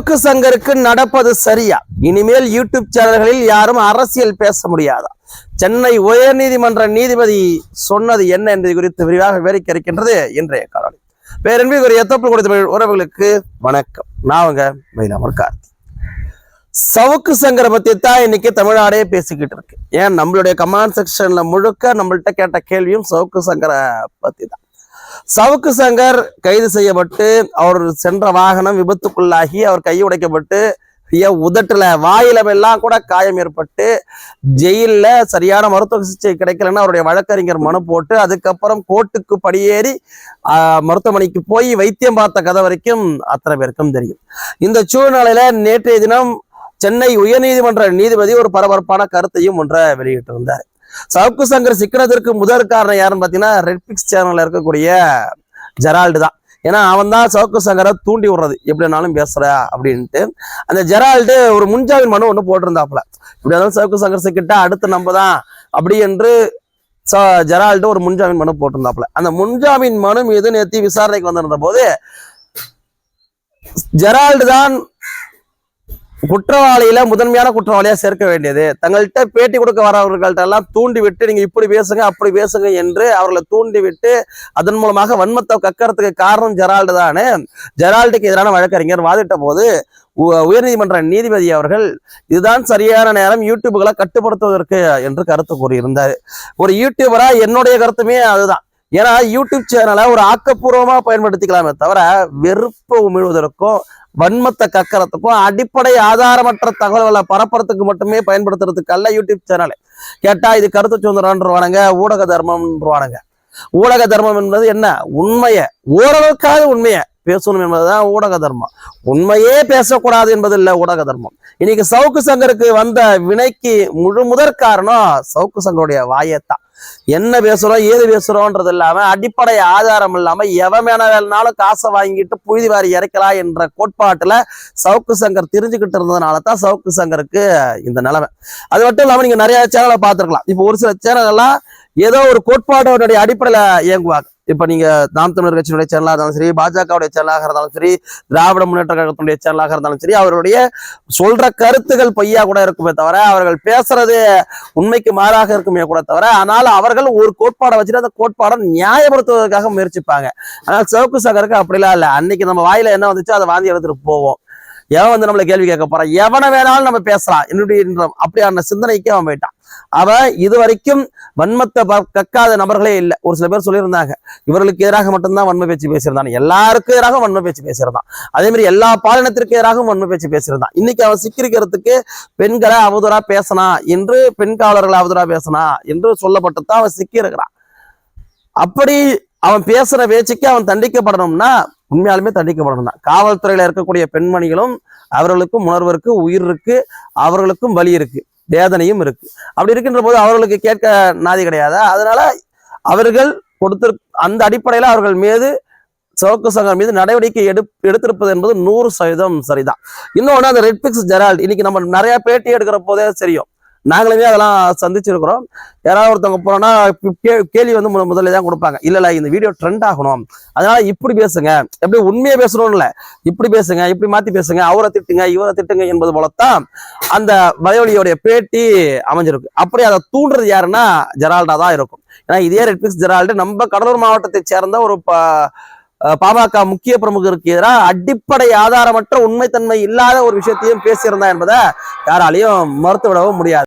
சவுக்கு சங்கருக்கு நடப்பது சரியா? இனிமேல் யூடியூப் சேனல்களில் யாரும் அரசியல் பேச முடியாதா? சென்னை உயர்நீதிமன்ற நீதிபதி சொன்னது என்ன என்பது குறித்து விரிவாக விவரிக்க இருக்கின்றது இன்றைய காணொளி. பேரன்பில் ஒரு எத்தப்பு கொடுத்த உறவுகளுக்கு வணக்கம். நான் உங்க மயிலாமர் கார்த்தி. சவுக்கு சங்கரை பத்தி தான் இன்னைக்கு தமிழ்நாடே பேசிக்கிட்டு இருக்கு. ஏன் நம்மளுடைய கமெண்ட் செக்ஷன்ல முழுக்க நம்மள்கிட்ட கேட்ட கேள்வியும் சவுக்கு சங்கரை பத்தி தான். சவுக்கு சங்கர் கைது செய்யப்பட்டு அவர் சென்ற வாகனம் விபத்துக்குள்ளாகி அவர் கை உடைக்கப்பட்டு உதட்டுல வாயிலமெல்லாம் கூட காயம் ஏற்பட்டு ஜெயில சரியான மருத்துவ சிகிச்சை கிடைக்கலன்னு அவருடைய வழக்கறிஞர் மனு போட்டு அதுக்கப்புறம் கோர்ட்டுக்கு படியேறி மருத்துவமனைக்கு போய் வைத்தியம் பார்த்த கதை வரைக்கும் அத்தனை பேருக்கும் தெரியும். இந்த சூழ்நிலையில நேற்றைய தினம் சென்னை உயர்நீதிமன்ற நீதிபதி ஒரு பரபரப்பான கருத்தையும் ஒன்றை வெளியிட்டிருந்தார். சவுக்கு சங்கர் சிக்கனத்திற்கு முதல் காரணம் யாருன்னு பாத்தீங்கன்னா ரெட்பிக்ஸ் சேனல்ல இருக்கக்கூடிய ஜெரால்டு தான். ஏன்னா அவன் தான் சவுக்கு சங்கரை தூண்டி விடுறது, எப்படினாலும் பேசுற அப்படின்ட்டு. அந்த ஜெரால்டு ஒரு முன்ஜாமீன் மனு ஒண்ணு போட்டிருந்தாப்புல, இப்படி இருந்தாலும் சவுக்கு சங்கர் சிக்கிட்டா அடுத்து நம்ம தான் அப்படி என்று ஜெரால்டு ஒரு முன்ஜாமீன் மனு போட்டிருந்தாப்புல. அந்த முன்ஜாமீன் மனு மீது நேற்று விசாரணைக்கு வந்திருந்த போது ஜெரால்டு தான் குற்றவாளியில முதன்மையான குற்றவாளியா சேர்க்க வேண்டியது. தங்கள்கிட்ட பேட்டி கொடுக்க வரவர்கள்ட்ட எல்லாம் தூண்டி விட்டு நீங்க இப்படி பேசுங்க அப்படி பேசுங்க என்று அவர்களை தூண்டி விட்டு அதன் மூலமாக வன்மத்தை கக்கறதுக்கு காரணம் ஜெரால்டு தானே. ஜெரால்டுக்கு எதிரான வழக்கறிஞர் வாதிட்ட போது உயர்நீதிமன்ற நீதிபதி அவர்கள் இதுதான் சரியான நேரம் யூடியூப்களை கட்டுப்படுத்துவதற்கு என்று கருத்து கூறியிருந்தார். ஒரு யூடியூபரா என்னுடைய கருத்துமே அதுதான். ஏன்னா யூடியூப் சேனலை ஒரு ஆக்கப்பூர்வமா பயன்படுத்திக்கலாமே தவிர வெறுப்பு உமிழ்வதற்கும் வன்மத்தை கக்கறதுக்கும் அடிப்படை ஆதாரமற்ற தகவல்களை பரப்புறதுக்கு மட்டுமே பயன்படுத்துறதுக்கு அல்ல யூடியூப் சேனல். கேட்டா இது கருத்து சுதந்திரம்ன்றவானுங்க, ஊடக தர்மம்ன்றவானுங்க. ஊடக தர்மம் என்பது என்ன? உண்மையை ஓரளவுக்காக உண்மையை பேசணும் என்பதுதான் ஊடக தர்மம். உண்மையே பேசக்கூடாது என்பது இல்லை ஊடக தர்மம். இன்னைக்கு சவுக்கு சங்கருக்கு வந்த வினைக்கு முதற் காரணம் சவுக்கு சங்கருடைய வாயத்தான். என்ன பேசுறோம் ஏது பேசுறோம்ன்றது இல்லாம அடிப்படை ஆதாரம் இல்லாம எவன் வேணாலும் காசை வாங்கிட்டு புழுதி வாரி இறைக்கலாம் என்ற கோட்பாட்டுல சவுக்கு சங்கர் தெரிஞ்சுக்கிட்டு இருந்ததுனால தான் சவுக்கு சங்கருக்கு இந்த நிலைமை. அது மட்டும் இல்லாம நீங்க நிறைய சேனலை பார்த்துருக்கலாம். இப்போ ஒரு சில சேனல் எல்லாம் ஏதோ ஒரு கோட்பாடுடைய அடிப்படையில இயங்குவாங்க. இப்ப நீங்க நாம் தமிழர் கட்சியினுடைய சேனலாக இருந்தாலும் சரி, பாஜகவுடைய சேனலாக இருந்தாலும் சரி, திராவிட முன்னேற்ற கழகத்தினுடைய சேனலாக இருந்தாலும் சரி, அவருடைய சொல்ற கருத்துகள் பொய்யா கூட இருக்குமே தவிர அவர்கள் பேசுறது உண்மைக்கு மாறாக இருக்குமே கூட தவிர, ஆனால் அவர்கள் ஒரு கோட்பாடை வச்சுட்டு அந்த கோட்பாடை நியாயப்படுத்துவதற்காக முயற்சிப்பாங்க. ஆனால் சவுக்கு சங்கருக்கு அப்படிலாம் இல்லை. அன்னைக்கு நம்ம வாயில என்ன வந்துச்சோ அதை வாந்தி எடுத்துட்டு போவோம். எவன் வந்து நம்மளை கேள்வி கேட்க போறான், எவனை வேணாலும் நம்ம பேசலாம் என்னுடைய அப்படியான சிந்தனைக்கு அவன் போயிட்டான். அவன் இதுவரைக்கும் வன்மத்தை கக்காத நபர்களே இல்லை. ஒரு சில பேர் சொல்லியிருந்தாங்க இவர்களுக்கு எதிராக மட்டும்தான் வன்ம பேச்சு பேசியிருந்தான், எல்லாருக்கும் எதிராக வன்ம பேச்சு பேசியிருந்தான், அதே மாதிரி எல்லா பாலினத்திற்கு எதிராகவும் வன்ம பேச்சு பேசியிருந்தான். இன்னைக்கு அவன் சிக்கிரிக்கிறதுக்கு பெண்களை அவதூறா பேசினா என்று, பெண் காவலர்களை அவதூறா பேசினா என்று சொல்லப்பட்டுதான் அவன் சிக்கி இருக்கிறான். அப்படி அவன் பேசுற பேச்சுக்கு அவன் தண்டிக்கப்படணும்னா உண்மையாலுமே தண்டிக்கப்படணும் தான். காவல்துறையில இருக்கக்கூடிய பெண்மணிகளும் அவர்களுக்கும் உணர்வு இருக்கு, உயிர் இருக்கு, அவர்களுக்கும் வலி இருக்கு, வேதனையும் இருக்கு. அப்படி இருக்கின்ற போது அவர்களுக்கு கேட்க நாதி கிடையாது. அதனால அவர்கள் அந்த அடிப்படையில அவர்கள் மீது சவுக்கு சங்கர் மீது நடவடிக்கை எடுத்திருப்பது என்பது 100% சரிதான். இன்னொன்னு அந்த ரெட்பிக்ஸ் ஜெரால்டு இன்னைக்கு நம்ம நிறைய பேட்டி எடுக்கிற போதே தெரியும், நாங்களுமே அதெல்லாம் சந்திச்சிருக்கிறோம். யாராவது ஒருத்தவங்க போனோம்னா கேள்வி வந்து முதல்ல தான் கொடுப்பாங்க, இல்ல இந்த வீடியோ ட்ரெண்ட் ஆகணும் அதனால இப்படி பேசுங்க, எப்படி உண்மையை பேசணும்னு இல்லை, இப்படி பேசுங்க, இப்படி மாத்தி பேசுங்க, அவரை திட்டுங்க இவரை திட்டுங்க என்பது போலத்தான் அந்த வயோலியோடைய பேட்டி அமைஞ்சிருக்கு. அப்படி அதை தூண்டுறது யாருன்னா ஜெரால்டா தான் இருக்கும். ஏன்னா இதே ரெட்பிக்ஸ் ஜெரால்டு நம்ம கடலூர் மாவட்டத்தை சேர்ந்த ஒரு பாமக முக்கிய பிரமுகருக்கு எதிராக அடிப்படை ஆதாரமற்ற உண்மைத்தன்மை இல்லாத ஒரு விஷயத்தையும் பேசியிருந்தா என்பதை யாராலையும் மறுத்து விடவும் முடியாது.